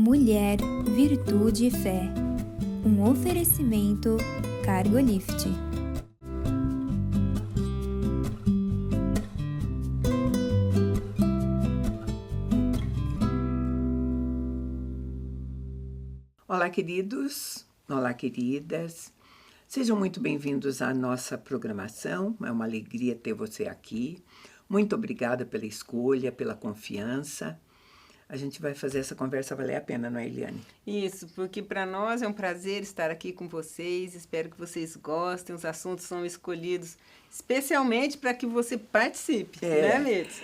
Mulher, Virtude e Fé. Um oferecimento Cargolift. Olá, queridos. Olá, queridas. Sejam muito bem-vindos à nossa programação. É uma alegria ter você aqui. Muito obrigada pela escolha, pela confiança. A gente vai fazer essa conversa valer a pena, não é, Eliane? Isso, porque para nós é um prazer estar aqui com vocês. Espero que vocês gostem. Os assuntos são escolhidos especialmente para que você participe, né, Medes?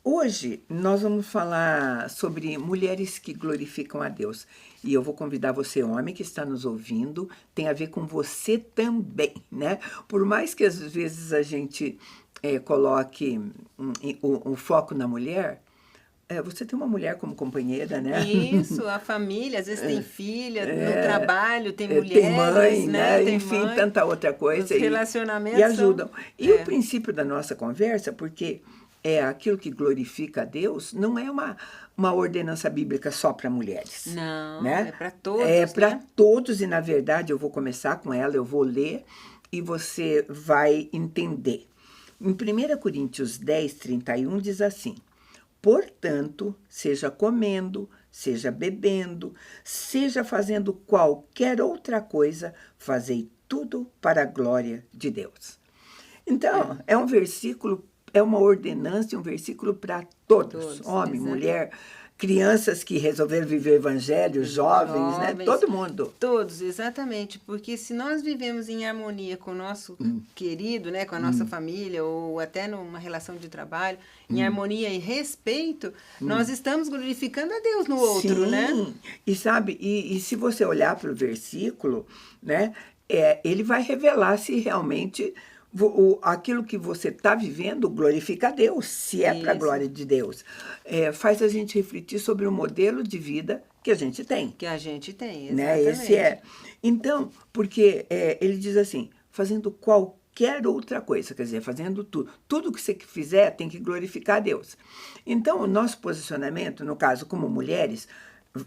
Hoje nós vamos falar sobre mulheres que glorificam a Deus. E eu vou convidar você, homem que está nos ouvindo, tem a ver com você também, né? Por mais que às vezes a gente coloque o foco na mulher, você tem uma mulher como companheira, né? Isso, a família, às vezes tem filha, no trabalho tem mulheres, tem mãe, né? Tem Enfim, mãe, tanta outra coisa. Os relacionamentos e ajudam. E o princípio da nossa conversa, porque aquilo que glorifica a Deus, não é uma ordenança bíblica só para mulheres. Não, né? É para todos. É para né? todos, e na verdade eu vou começar com ela, eu vou ler e você vai entender. Em 1 Coríntios 10, 31 diz assim: portanto, seja comendo, seja bebendo, seja fazendo qualquer outra coisa, fazei tudo para a glória de Deus. Então, é um versículo, é uma ordenança, um versículo para todos, homem, exatamente. Mulher, crianças que resolveram viver o evangelho, jovens, né? Todo mundo. Todos, exatamente, porque se nós vivemos em harmonia com o nosso querido, né, com a nossa família, ou até numa relação de trabalho, em harmonia e respeito, nós estamos glorificando a Deus no outro, Sim. né? E sabe, e se você olhar para o versículo, né, ele vai revelar se realmente aquilo que você está vivendo glorifica a Deus, se é para a glória de Deus. Faz a gente refletir sobre o modelo de vida que a gente tem. Que a gente tem, Né? exatamente. Esse Então, porque ele diz assim, fazendo qualquer outra coisa, quer dizer, fazendo tudo. Tudo que você fizer tem que glorificar a Deus. Então, o nosso posicionamento, no caso, como mulheres,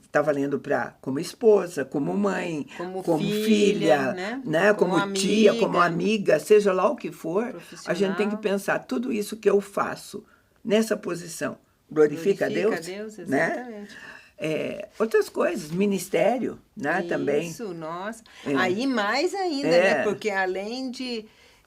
está valendo para como esposa, como mãe, como filha, né? Como tia, amiga, como amiga, seja lá o que for, a gente tem que pensar, tudo isso que eu faço nessa posição glorifica a Deus? Exatamente. Né? Outras coisas, ministério, né? Também. Isso, nossa. Aí mais ainda, né? Porque além de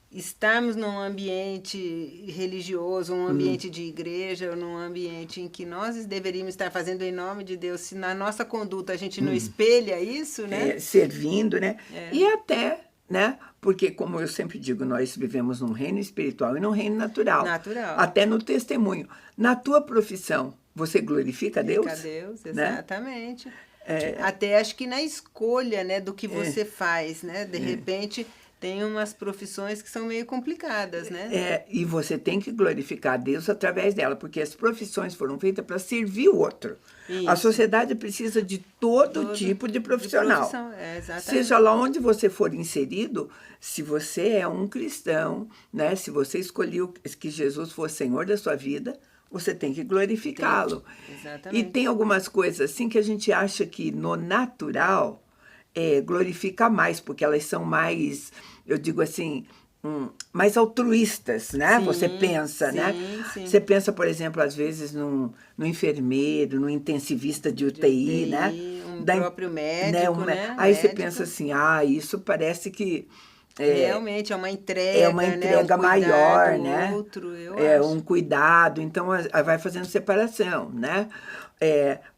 estarmos num ambiente religioso, um ambiente de igreja, ou num ambiente em que nós deveríamos estar fazendo em nome de Deus, se na nossa conduta a gente não espelha isso, né? Servindo, né? E até, né? Porque, como eu sempre digo, nós vivemos num reino espiritual e num reino natural. Até no testemunho. Na tua profissão, você glorifica a Deus? Glorifica a Deus, exatamente. Até acho que na escolha, né, do que você faz, né? De repente, tem umas profissões que são meio complicadas, né? E você tem que glorificar a Deus através dela, porque as profissões foram feitas para servir o outro. Isso. A sociedade precisa de todo tipo de profissional. Seja lá onde você for inserido, se você é um cristão, né? Se você escolheu que Jesus fosse Senhor da sua vida, você tem que glorificá-lo. Exatamente. E tem algumas coisas assim que a gente acha que no natural glorifica mais, porque elas são mais, eu digo assim, mais altruístas, né? Você pensa, né? Sim. Você pensa, por exemplo, às vezes no enfermeiro, no intensivista de UTI, né? Próprio médico, né? Aí você pensa assim, isso parece que realmente é uma entrega, é uma entrega maior, né? Outro, eu acho. Um cuidado, então vai fazendo separação, né?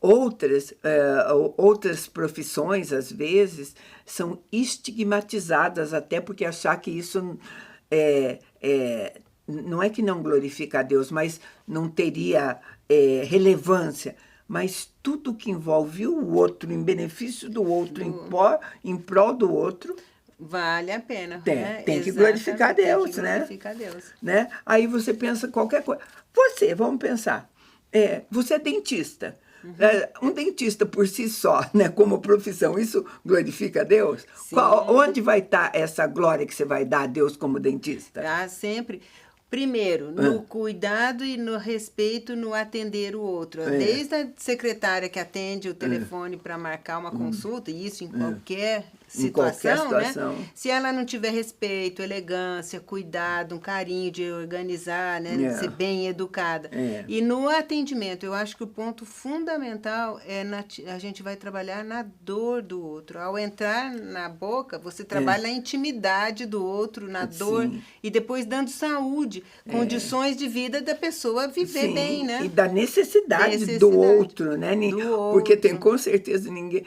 Outras profissões, às vezes, são estigmatizadas, até porque achar que isso não é que não glorifica a Deus, mas não teria relevância. Mas tudo que envolve o outro, em benefício do outro, em prol do outro, vale a pena. Tem que glorificar a Deus, né? Aí você pensa qualquer coisa. Vamos pensar, você é dentista. Um dentista por si só, né, como profissão, isso glorifica a Deus? Onde vai estar essa glória que você vai dar a Deus como dentista? Sempre. Primeiro, no cuidado e no respeito no atender o outro. Desde a secretária que atende o telefone para marcar uma consulta, e isso em qualquer situação, né? Se ela não tiver respeito, elegância, cuidado, um carinho de organizar, né? De ser bem educada. E no atendimento, eu acho que o ponto fundamental é a gente vai trabalhar na dor do outro. Ao entrar na boca, você trabalha na intimidade do outro, na dor, e depois dando saúde, condições de vida da pessoa viver bem, né? E da necessidade do outro, né? Porque tem com certeza ninguém,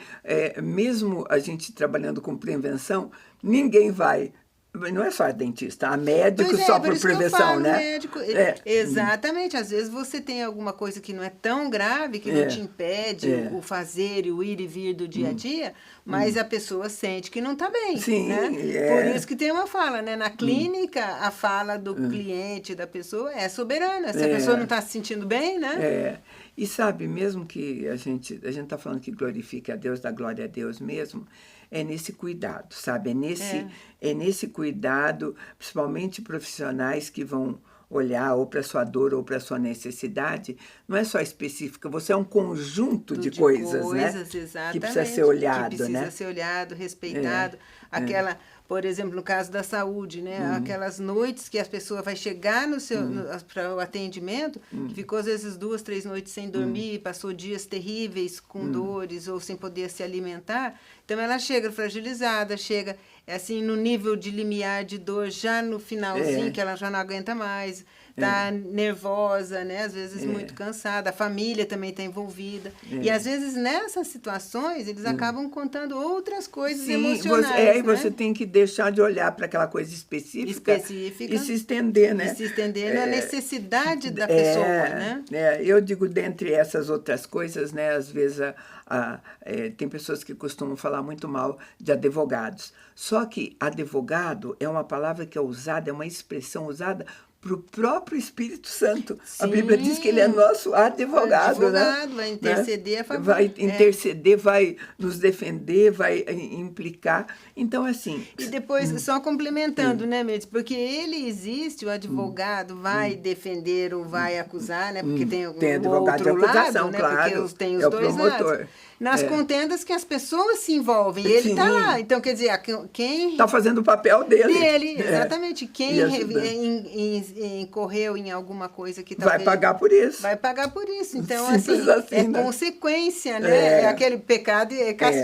mesmo a gente trabalhando com prevenção, ninguém vai. Não é só a dentista, há médico só por prevenção, né? Médico, exatamente. Às vezes você tem alguma coisa que não é tão grave, que não te impede o fazer e o ir e vir do dia a dia, mas a pessoa sente que não está bem. Sim, né? Por isso que tem uma fala, né? Na clínica, a fala do cliente, da pessoa, é soberana. Se a pessoa não está se sentindo bem, né? E sabe, mesmo que a gente está falando que glorifique a Deus, dá glória a Deus mesmo, é nesse cuidado, sabe? É nesse cuidado, principalmente profissionais que vão olhar ou para a sua dor ou para a sua necessidade, não é só específica, você é um conjunto de coisas, né? Exatamente, que precisa ser olhado, que precisa ser olhado, respeitado. Aquela, por exemplo, no caso da saúde, né? Aquelas noites que a pessoa vai chegar para o atendimento, que ficou às vezes 2, 3 noites sem dormir, passou dias terríveis com dores ou sem poder se alimentar. Então ela chega fragilizada, chega assim no nível de limiar de dor já no finalzinho, que ela já não aguenta mais, tá nervosa, né? Às vezes muito cansada, a família também está envolvida. E às vezes nessas situações eles acabam contando outras coisas emocionais. E você tem que deixar de olhar para aquela coisa específica e se estender, né? E se estender na necessidade da pessoa, né? Eu digo, dentre essas outras coisas, né? Às vezes tem pessoas que costumam falar muito mal de advogados. Só que advogado é uma palavra que é usada, é uma expressão usada para o próprio Espírito Santo. Sim. A Bíblia diz que ele é nosso advogado, né? Vai interceder a favor. Vai interceder, vai nos defender, vai implicar. Então, assim... E depois, só complementando, né, Mercedes? Porque ele existe, o advogado vai defender ou vai acusar, né? Porque tem advogado outro de acusação, lado, né? claro. Porque tem os dois lados. Nas contendas que as pessoas se envolvem. Ele está lá. Então, quer dizer, quem... Está fazendo o papel dele. Exatamente. Quem incorreu em alguma coisa que talvez... Vai pagar por isso. Vai pagar por isso. Então, assim, né? Consequência, né? É aquele pecado,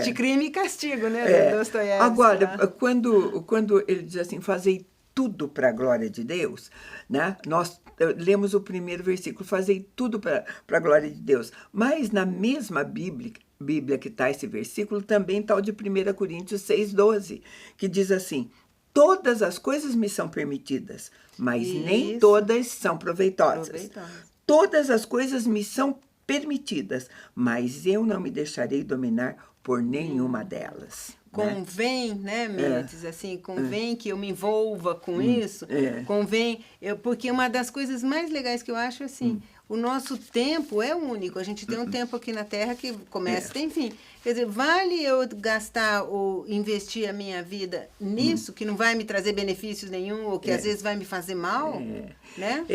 de crime e castigo, né? Dostoiévski. Agora, quando ele diz assim, fazei tudo para a glória de Deus, né? Nós lemos o primeiro versículo, fazei tudo para a glória de Deus. Mas na mesma Bíblia que está esse versículo, também está o de 1 Coríntios 6,12, que diz assim, todas as coisas me são permitidas, mas nem todas são proveitosas. Todas as coisas me são permitidas, mas eu não me deixarei dominar por nenhuma delas. Convém, né, Mendes, assim, convém que eu me envolva com isso, convém, porque uma das coisas mais legais que eu acho, assim, o nosso tempo é único, a gente tem um tempo aqui na Terra que começa e tem fim. Quer dizer, vale eu gastar ou investir a minha vida nisso, que não vai me trazer benefícios nenhum, ou que às vezes vai me fazer mal, né?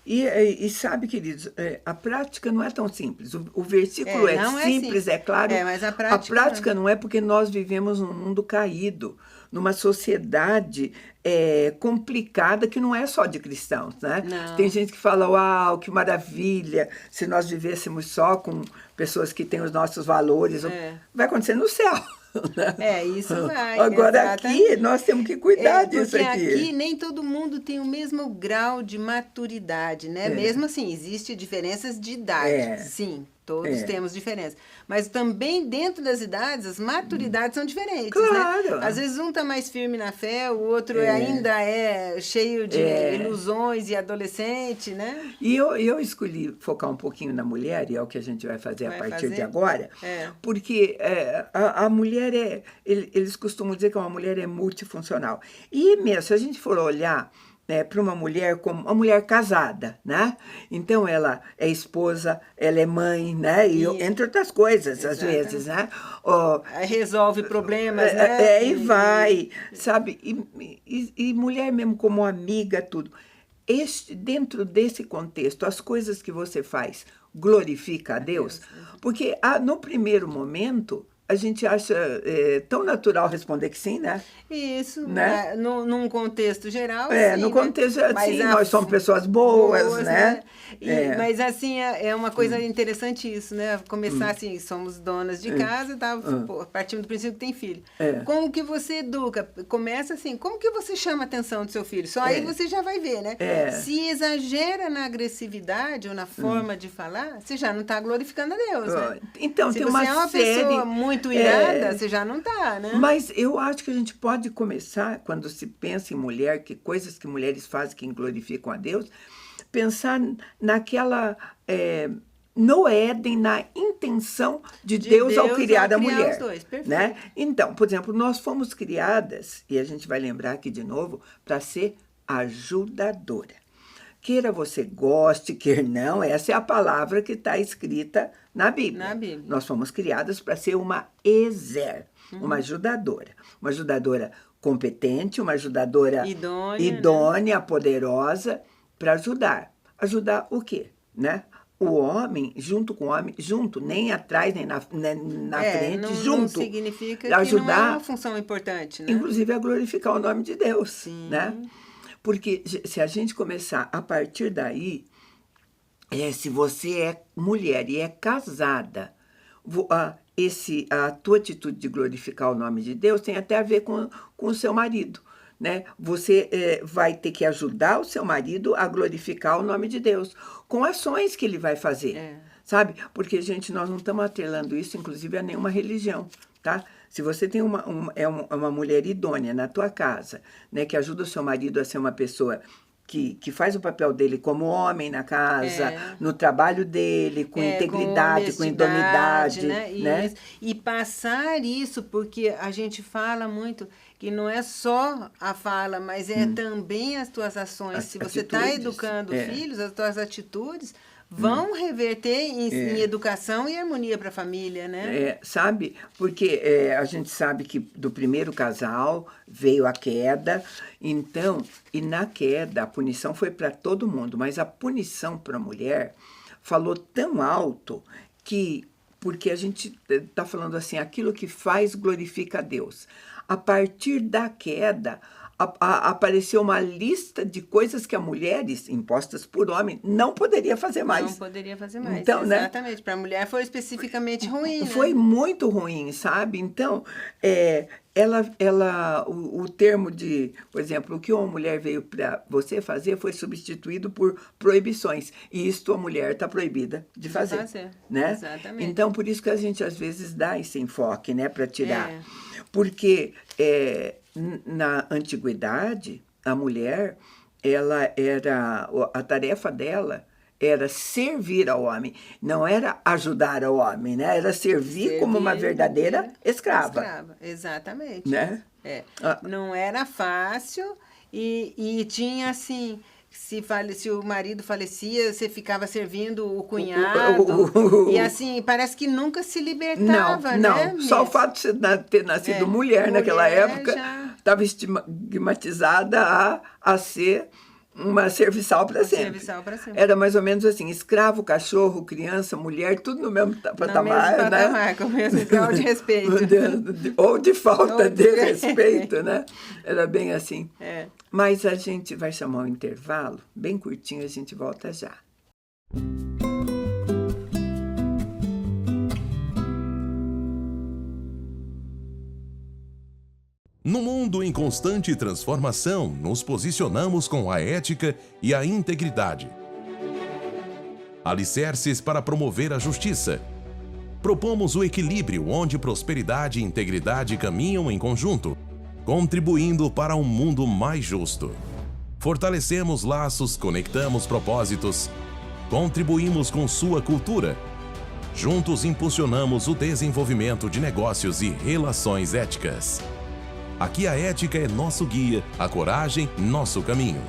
E sabe, queridos, a prática não é tão simples. O versículo é simples, é claro. Mas a prática não é, porque nós vivemos num mundo caído, numa sociedade complicada, que não é só de cristãos, né? Não. Tem gente que fala, uau, que maravilha, se nós vivêssemos só com pessoas que têm os nossos valores, vai acontecer no céu. Isso vai. Agora aqui, nós temos que cuidar disso aqui. Porque aqui nem todo mundo tem o mesmo grau de maturidade, né? Mesmo assim, existem diferenças de idade, sim. Todos temos diferenças. Mas também dentro das idades, as maturidades são diferentes, claro. né? Às vezes um está mais firme na fé, o outro ainda é cheio de ilusões e adolescente, né? E eu escolhi focar um pouquinho na mulher, e é o que a gente vai fazer a partir de agora, porque a mulher eles costumam dizer que uma mulher é multifuncional. E mesmo, se a gente for olhar para uma mulher como uma mulher casada, né? Então ela é esposa, ela é mãe, né? E entre outras coisas, às vezes, né? Resolve problemas, né? E vai, sabe? E mulher mesmo como amiga, tudo. dentro desse contexto, as coisas que você faz glorifica a Deus? Porque no primeiro momento a gente acha tão natural responder que sim, né? Isso, né? Num contexto geral, sim. No contexto, sim, nós somos pessoas boas, né? Mas, assim, é uma coisa interessante isso, né? Começar assim, somos donas de casa, tá? Partindo do princípio que tem filho. Como que você educa? Começa assim, como que você chama a atenção do seu filho? Só aí você já vai ver, né? Se exagera na agressividade ou na forma de falar, você já não está glorificando a Deus, né? Então, se tem você uma é uma pessoa muito irada, você já não está, né? Mas eu acho que a gente pode começar, quando se pensa em mulher, que coisas que mulheres fazem que glorificam a Deus, pensar naquela... no Éden, na intenção de Deus ao criar a mulher. Os dois. Perfeito. Né? Então, por exemplo, nós fomos criadas, e a gente vai lembrar aqui de novo, para ser ajudadora. Queira você goste, quer não, essa é a palavra que está escrita na Bíblia. Nós fomos criadas para ser uma Ezer, uma ajudadora. Uma ajudadora competente, uma ajudadora idônea, né? Poderosa, para ajudar. Ajudar o quê? Né? O homem, junto com o homem, junto, nem atrás, nem na frente, junto. Não significa ajudar, que não é uma função importante, né? Inclusive a glorificar o nome de Deus. Sim. Né? Porque se a gente começar a partir daí, se você é mulher e é casada, a tua atitude de glorificar o nome de Deus tem até a ver com o seu marido. Né? Você vai ter que ajudar o seu marido a glorificar o nome de Deus, com ações que ele vai fazer, sabe? Porque, gente, nós não estamos atrelando isso, inclusive, a nenhuma religião, tá? Se você tem uma mulher idônea na tua casa, né, que ajuda o seu marido a ser uma pessoa que faz o papel dele como homem na casa, no trabalho dele, com integridade, com idoneidade. Né? E passar isso, porque a gente fala muito que não é só a fala, mas também as tuas ações. Se você está educando filhos, as tuas atitudes vão reverter em educação e harmonia para a família, né? Sabe? Porque a gente sabe que do primeiro casal veio a queda, então, e na queda a punição foi para todo mundo, mas a punição para a mulher falou tão alto porque a gente está falando assim, aquilo que faz glorifica a Deus. A partir da queda, apareceu uma lista de coisas que as mulheres, impostas por homem, não poderia fazer mais. Não poderia fazer mais, então, exatamente. Né? Para a mulher foi especificamente ruim, Foi muito ruim, sabe? Então, o termo de, por exemplo, o que uma mulher veio para você fazer foi substituído por proibições. E isso a mulher está proibida de fazer. Né? Exatamente. Então, por isso que a gente, às vezes, dá esse enfoque, né, para tirar. Porque... na antiguidade, a mulher, a tarefa dela era servir ao homem, não era ajudar ao homem, né? Era servir como uma verdadeira escrava. Exatamente. Né? Não era fácil e tinha assim... Se o marido falecia, você ficava servindo o cunhado. E assim, parece que nunca se libertava, né? Não, só o fato de ter nascido mulher naquela época estava estigmatizada a ser uma serviçal para sempre. Era mais ou menos assim, escravo, cachorro, criança, mulher, tudo no mesmo patamar. Né? Com o mesmo grau de respeito. Ou de falta de respeito, né? Era bem assim. Mas a gente vai chamar um intervalo, bem curtinho, a gente volta já. No mundo em constante transformação, nos posicionamos com a ética e a integridade. Alicerces para promover a justiça. Propomos o equilíbrio onde prosperidade e integridade caminham em conjunto, contribuindo para um mundo mais justo. Fortalecemos laços, conectamos propósitos, contribuímos com sua cultura. Juntos impulsionamos o desenvolvimento de negócios e relações éticas. Aqui a ética é nosso guia, a coragem, nosso caminho.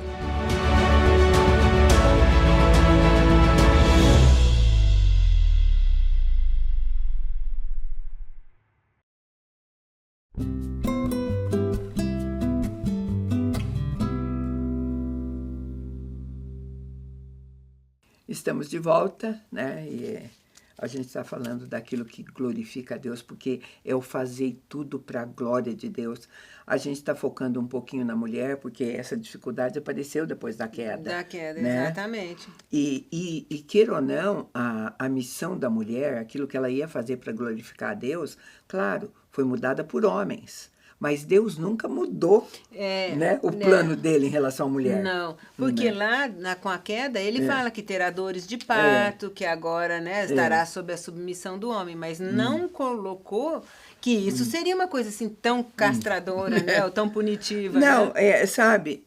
Estamos de volta, né? E a gente está falando daquilo que glorifica a Deus, porque é o fazer tudo para a glória de Deus. A gente está focando um pouquinho na mulher, porque essa dificuldade apareceu depois da queda. Da queda, né? exatamente. E queira ou não, a missão da mulher, aquilo que ela ia fazer para glorificar a Deus, claro, foi mudada por homens. Mas Deus nunca mudou né, o plano dele em relação à mulher. Não, porque lá com a queda ele fala que terá dores de parto, que agora né, estará sob a submissão do homem, mas não colocou que isso seria uma coisa assim tão castradora, né, ou tão punitiva. Não, né? Sabe,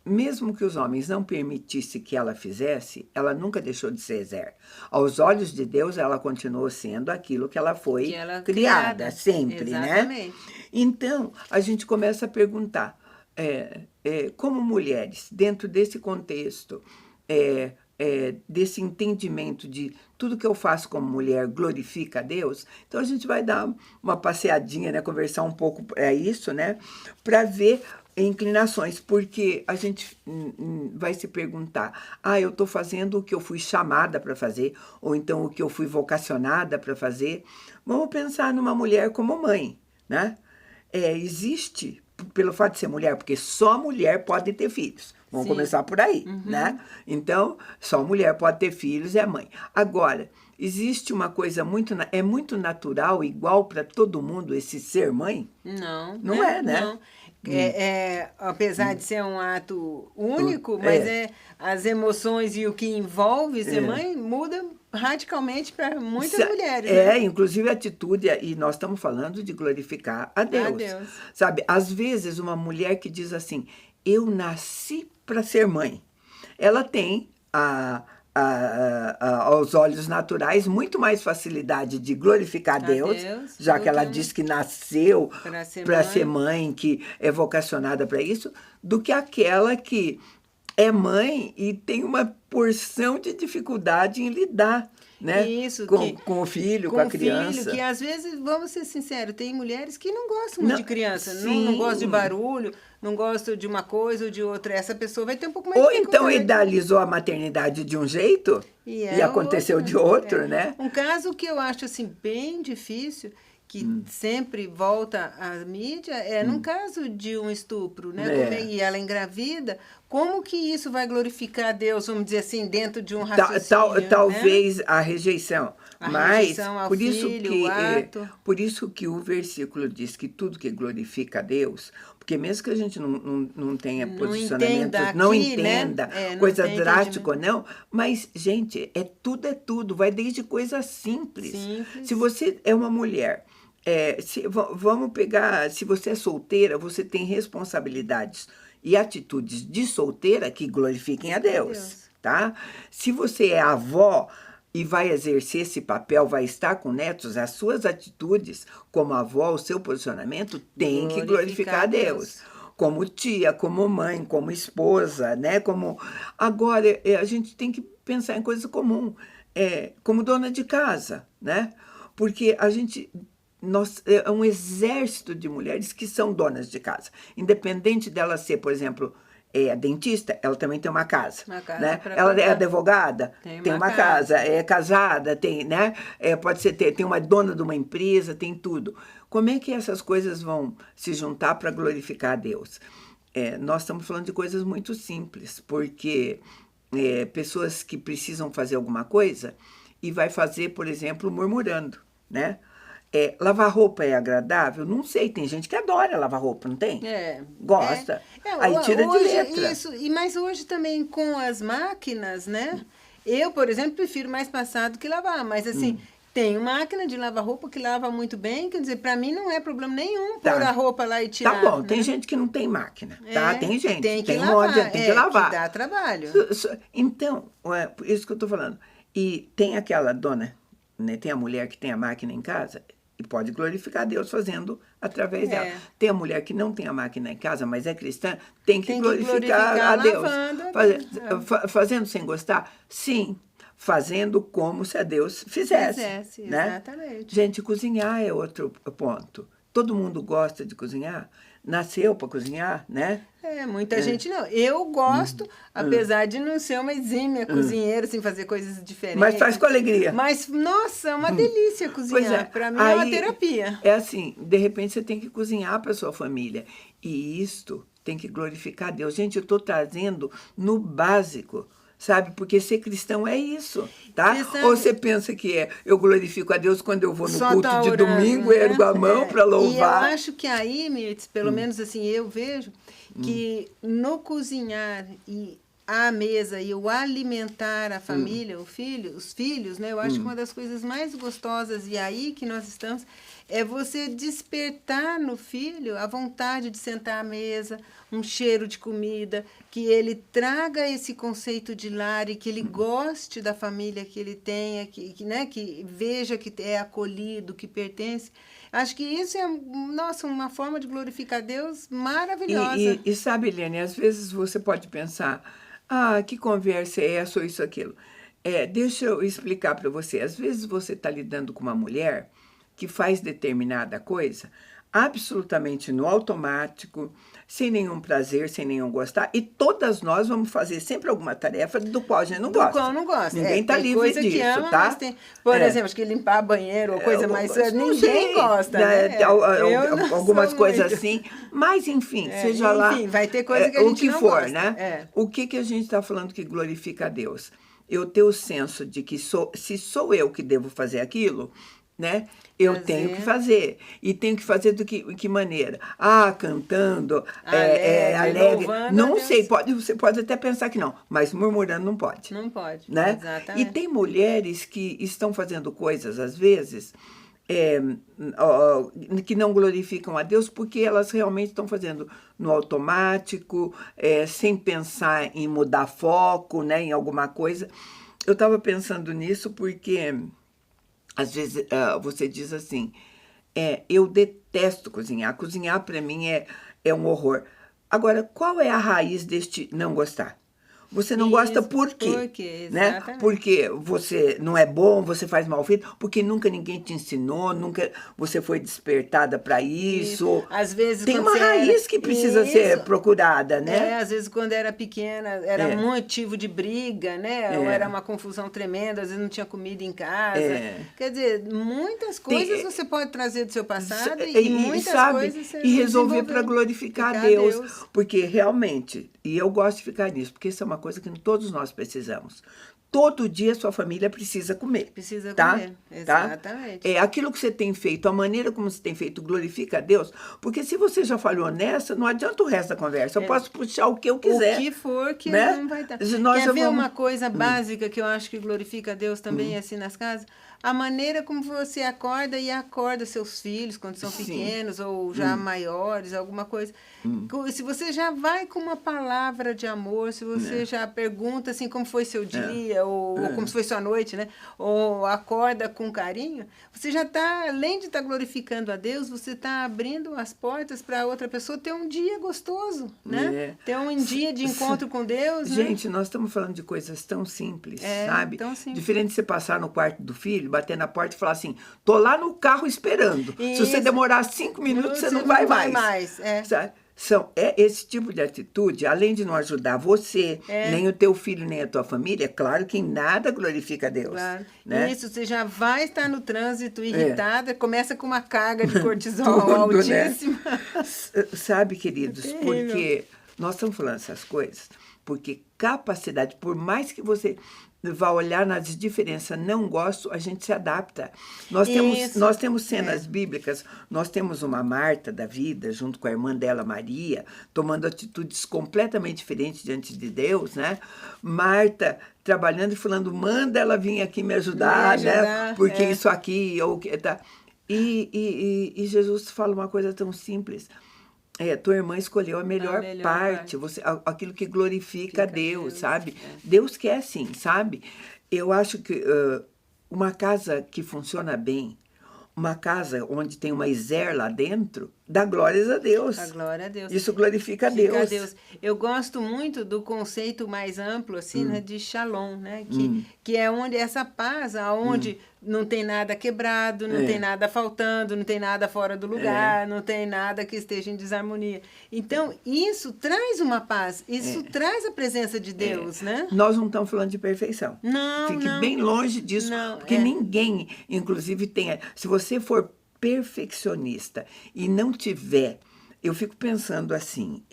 mesmo que os homens não permitissem que ela fizesse, ela nunca deixou de ser Ezer. Aos olhos de Deus, ela continuou sendo aquilo que ela foi criada, sempre, exatamente. né? Então, a gente começa a perguntar, como mulheres, dentro desse contexto, desse entendimento de tudo que eu faço como mulher glorifica a Deus, então a gente vai dar uma passeadinha, né, conversar um pouco isso, né, para ver inclinações, porque a gente vai se perguntar, eu estou fazendo o que eu fui chamada para fazer, ou então o que eu fui vocacionada para fazer. Vamos pensar numa mulher como mãe, né? Existe, pelo fato de ser mulher, porque só mulher pode ter filhos. Vamos começar por aí, né? Então, só mulher pode ter filhos, é mãe. Agora, existe uma coisa muito natural, igual para todo mundo, esse ser mãe? Não é, né? Não. Apesar de ser um ato único, mas as emoções e o que envolve ser mãe muda radicalmente para muitas mulheres. Né? Inclusive a atitude, e nós estamos falando de glorificar a Deus. Sabe, às vezes uma mulher que diz assim, eu nasci para ser mãe, ela tem aos olhos naturais, muito mais facilidade de glorificar a Deus, já que ela diz que nasceu para ser mãe, que é vocacionada para isso, do que aquela que é mãe e tem uma porção de dificuldade em lidar, né? Isso, com o filho, com a criança. Filho, que às vezes, vamos ser sinceros, tem mulheres que não gostam muito de criança, não gostam de barulho, não gostam de uma coisa ou de outra. Essa pessoa vai ter um pouco mais de dificuldade. Ou então idealizou a maternidade de um jeito e aconteceu de outro, né? Um caso que eu acho assim bem difícil, que sempre volta à mídia, num caso de um estupro, né? E ela engravida, como que isso vai glorificar a Deus, vamos dizer assim, dentro de um raciocínio? Talvez né? a rejeição. Rejeição ao filho, o ato. Por isso que o versículo diz que tudo que glorifica a Deus, porque mesmo que a gente não tenha posicionamento, não entenda, né? Coisa drástica ou não, mas, gente, tudo, vai desde coisas simples. Se você é uma mulher, vamos pegar, se você é solteira, você tem responsabilidades e atitudes de solteira que glorifiquem a Deus, tá? Se você é avó e vai exercer esse papel, vai estar com netos, as suas atitudes como avó, o seu posicionamento tem que glorificar a Deus. Como tia, como mãe, como esposa, né? Agora, a gente tem que pensar em coisa comum, como dona de casa, né? Porque é um exército de mulheres que são donas de casa. Independente dela ser, por exemplo, dentista, ela também tem uma casa. Né? Ela é advogada, tem uma casa. É casada, né? Pode ser, tem uma dona de uma empresa, tem tudo. Como é que essas coisas vão se juntar para glorificar a Deus? Nós estamos falando de coisas muito simples, porque pessoas que precisam fazer alguma coisa e vai fazer, por exemplo, murmurando, né? Lavar roupa é agradável? Não sei, tem gente que adora lavar roupa, não tem? Gosta. Aí tira de letra. Isso, mas hoje também com as máquinas, né? Eu, por exemplo, prefiro mais passar do que lavar, mas assim, tem máquina de lavar roupa que lava muito bem, quer dizer, para mim não é problema nenhum pôr a roupa lá e tirar. Tá bom, tem gente que não tem máquina, tá? Tem gente, tem que lavar, tem que lavar. Que dá trabalho. Então, isso que eu tô falando. E tem aquela dona, né? Tem a mulher que tem a máquina em casa e pode glorificar a Deus fazendo através dela. Tem a mulher que não tem a máquina em casa, mas é cristã, tem que glorificar a Deus. Fazendo sem gostar? Sim. Fazendo como se a Deus fizesse. Exatamente. Gente, cozinhar é outro ponto. Todo mundo gosta de cozinhar, nasceu para cozinhar, né? Muita gente não. Eu gosto, apesar de não ser uma exímia cozinheira, assim, fazer coisas diferentes. Mas faz com alegria. Mas, nossa, é uma delícia cozinhar. Para mim é uma terapia. É assim, de repente você tem que cozinhar para sua família. E isto tem que glorificar a Deus. Gente, eu estou trazendo no básico, sabe? Porque ser cristão é isso, tá? Ou você pensa que eu glorifico a Deus quando eu vou no culto de domingo, ergo a mão para louvar. E eu acho que aí, Mirtz, pelo menos assim, eu vejo que no cozinhar e a mesa e o alimentar a família, os filhos, né? Eu acho que uma das coisas mais gostosas, e aí que nós estamos, é você despertar no filho a vontade de sentar à mesa, um cheiro de comida, que ele traga esse conceito de lar e que ele goste da família que ele tenha, né, que veja que é acolhido, que pertence. Acho que isso é, nossa, uma forma de glorificar a Deus maravilhosa. E sabe, Eliane, às vezes você pode pensar, que conversa é essa ou isso, aquilo. Deixa eu explicar para você. Às vezes você está lidando com uma mulher que faz determinada coisa absolutamente no automático, sem nenhum prazer, sem nenhum gostar, e todas nós vamos fazer sempre alguma tarefa do qual a gente não gosta. Do qual não gosta. Ninguém está livre disso, que ama, tá? Por exemplo, acho que limpar banheiro ou coisa mais... Ninguém gosta, né? Algumas coisas assim. Mas, enfim, seja lá... Enfim, vai ter coisa que a gente não gosta. Né? O que a gente está falando que glorifica a Deus? Eu ter o senso de que se sou eu que devo fazer aquilo, né? Eu tenho que fazer. E tenho que fazer de que maneira? Cantando, alegre. Não sei, você pode até pensar que não, mas murmurando não pode. Não pode, né? Exatamente. E tem mulheres que estão fazendo coisas, às vezes, que não glorificam a Deus porque elas realmente estão fazendo no automático, sem pensar em mudar foco, né, em alguma coisa. Eu estava pensando nisso porque... Às vezes você diz assim, eu detesto cozinhar. Cozinhar para mim é um horror. Agora, qual é a raiz deste não gostar? Você não gosta por quê? Né? Porque você não é bom, você faz mal feito, porque nunca ninguém te ensinou, nunca você foi despertada para isso. Às vezes, tem uma raiz que precisa ser procurada, né? Às vezes, quando era pequena, era motivo de briga, né? Ou era uma confusão tremenda, às vezes não tinha comida em casa. Quer dizer, muitas coisas você pode trazer do seu passado e muitas coisas você resolver para glorificar a Deus. Porque realmente, e eu gosto de ficar nisso, porque isso é uma coisa que todos nós precisamos. Todo dia sua família precisa comer. Precisa comer, exatamente. Aquilo que você tem feito, a maneira como você tem feito, glorifica a Deus. Porque se você já falhou nessa, não adianta o resto da conversa. Eu posso puxar o que eu quiser. O que for, que né? não vai dar. Quer ver uma coisa básica que eu acho que glorifica a Deus também, assim, nas casas? A maneira como você acorda e acorda seus filhos quando são pequenos ou já maiores, alguma coisa. Se você já vai com uma palavra de amor, se você já pergunta assim como foi seu dia, ou como foi sua noite, né? Ou acorda com carinho, você já está, além de estar glorificando a Deus, você está abrindo as portas para outra pessoa ter um dia gostoso, né? Ter um dia de encontro com Deus. Gente, nós estamos falando de coisas tão simples, sabe? Tão simples. Diferente de você passar no quarto do filho, bater na porta e falar assim, tô lá no carro esperando. Isso. Se você demorar 5 minutos, você não vai mais. Sabe? Esse tipo de atitude, além de não ajudar você, nem o teu filho, nem a tua família, é claro que em nada glorifica a Deus. Claro. Né? Isso, você já vai estar no trânsito irritada, começa com uma carga de cortisol altíssima. Né? Sabe, queridos, porque nós estamos falando essas coisas, porque capacidade, por mais que você vá olhar nas diferenças, não gosto, a gente se adapta. Nós temos cenas bíblicas, nós temos uma Marta da vida, junto com a irmã dela, Maria, tomando atitudes completamente diferentes diante de Deus, né? Marta trabalhando e falando, manda ela vir aqui me ajudar, né? Porque isso aqui, ou que tá. E Jesus fala uma coisa tão simples. Tua irmã escolheu a melhor parte. Aquilo que glorifica a Deus, sabe? Deus quer assim, sabe? Eu acho que uma casa que funciona bem, uma casa onde tem uma Iser lá dentro, dá glórias a Deus. Dá glória a Deus. Isso glorifica a Deus. Eu gosto muito do conceito mais amplo, assim, né, de shalom, né? Que é onde essa paz, aonde não tem nada quebrado, não tem nada faltando, não tem nada fora do lugar, não tem nada que esteja em desarmonia. Então, isso traz uma paz, isso traz a presença de Deus, né? Nós não estamos falando de perfeição. Não, Fique não. bem longe disso, Não, porque ninguém, inclusive, tem... Se você for perfeccionista e não tiver... Eu fico pensando assim,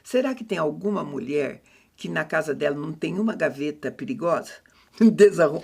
será que tem alguma mulher que na casa dela não tem uma gaveta perigosa?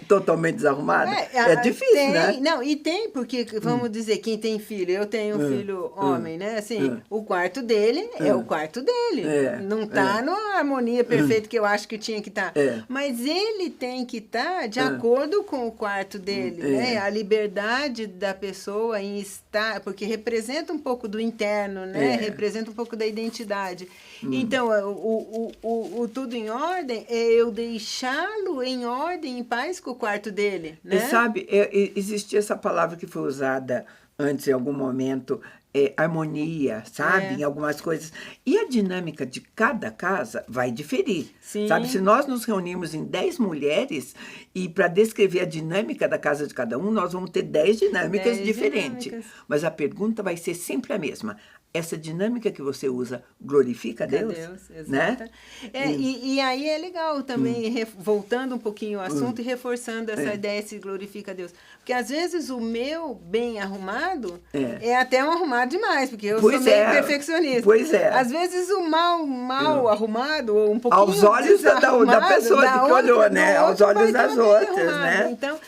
Totalmente desarrumada? É difícil, né? Não, e tem, porque, vamos dizer, quem tem filho, eu tenho um filho homem, né? Assim, o quarto dele é o quarto dele. Não está na harmonia perfeita que eu acho que tinha que estar. Mas ele tem que estar de acordo com o quarto dele, né? A liberdade da pessoa em estar, porque representa um pouco do interno, né? Representa um pouco da identidade. Então, o tudo em ordem é eu deixá-lo em ordem, em paz com o quarto dele, né? Sabe, existia essa palavra que foi usada antes, em algum momento, harmonia, sabe? Em algumas coisas. E a dinâmica de cada casa vai diferir. Sim. Sabe, se nós nos reunirmos em 10 mulheres e para descrever a dinâmica da casa de cada um, nós vamos ter 10 dinâmicas diferentes. Mas a pergunta vai ser sempre a mesma. Essa dinâmica que você usa glorifica a Deus? Né? E aí é legal também, voltando um pouquinho ao assunto e reforçando essa ideia se glorifica a Deus. Porque às vezes o meu bem arrumado é até um arrumado demais, porque eu sou meio perfeccionista. Pois é. Às vezes o mal arrumado, ou um pouquinho aos olhos da pessoa que olhou, né? Aos olhos das outras, né? Então,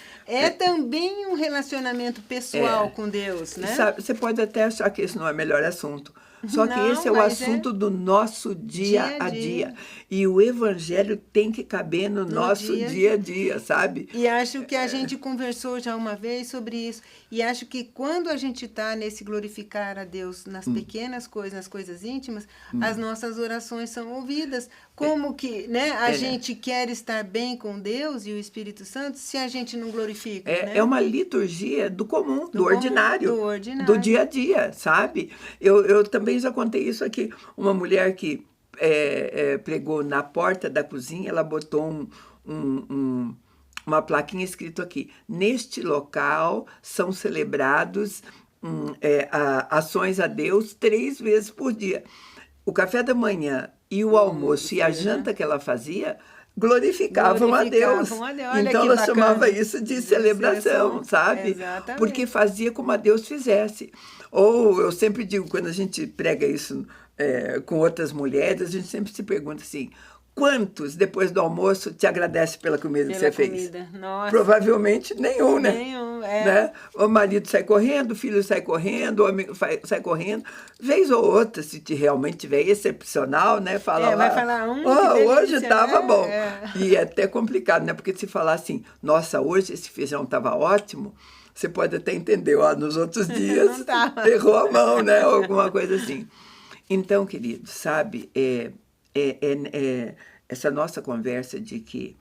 também um relacionamento pessoal com Deus, né? Sabe, você pode até achar que esse não é o melhor assunto. Só que esse é o assunto do nosso dia a dia. E o evangelho tem que caber no nosso dia a dia, sabe? E acho que a gente conversou já uma vez sobre isso. E acho que quando a gente está nesse glorificar a Deus nas pequenas coisas, nas coisas íntimas, as nossas orações são ouvidas. Como que, né, a gente quer estar bem com Deus e o Espírito Santo se a gente não glorifica, né? É uma liturgia do comum, do ordinário, do dia a dia, sabe? Eu também já contei isso aqui. Uma mulher que pregou na porta da cozinha, ela botou uma plaquinha escrito aqui: neste local são celebrados ações a Deus 3 vezes por dia. O café da manhã e o almoço e a janta que ela fazia glorificavam a Deus. Então ela chamava isso de celebração, sabe? Exatamente. Porque fazia como a Deus fizesse. Ou eu sempre digo, quando a gente prega isso com outras mulheres, a gente sempre se pergunta assim: quantos, depois do almoço, te agradece pela comida que você fez? Nossa. Provavelmente nenhum, né? Nenhum, né? O marido sai correndo, o filho sai correndo, o amigo sai correndo. Vez ou outra, se realmente tiver excepcional, né? Fala lá, vai falar, hoje estava né? bom. E é até complicado, né? Porque se falar assim, nossa, hoje esse feijão estava ótimo, você pode até entender, nos outros dias errou a mão, né? Ou alguma coisa assim. Então, querido, sabe, essa nossa conversa de que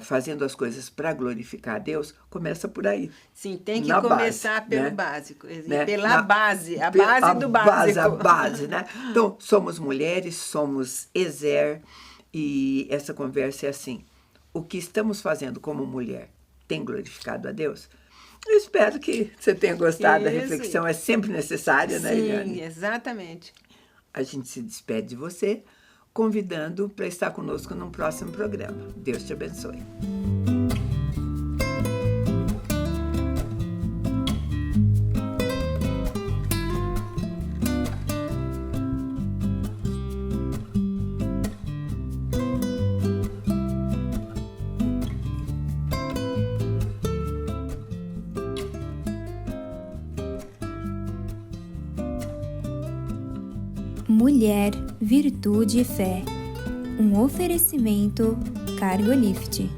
fazendo as coisas para glorificar a Deus começa por aí. Sim, tem que começar pelo básico, pela base, a base do básico. A base, né? Então, somos mulheres, somos Ezer, e essa conversa é assim: o que estamos fazendo como mulher tem glorificado a Deus? Eu espero que você tenha gostado. A reflexão é sempre necessária, né, Eliane? Sim, exatamente. A gente se despede de você, convidando para estar conosco num próximo programa. Deus te abençoe. Mulher, Virtude e Fé. Um oferecimento Cargolift.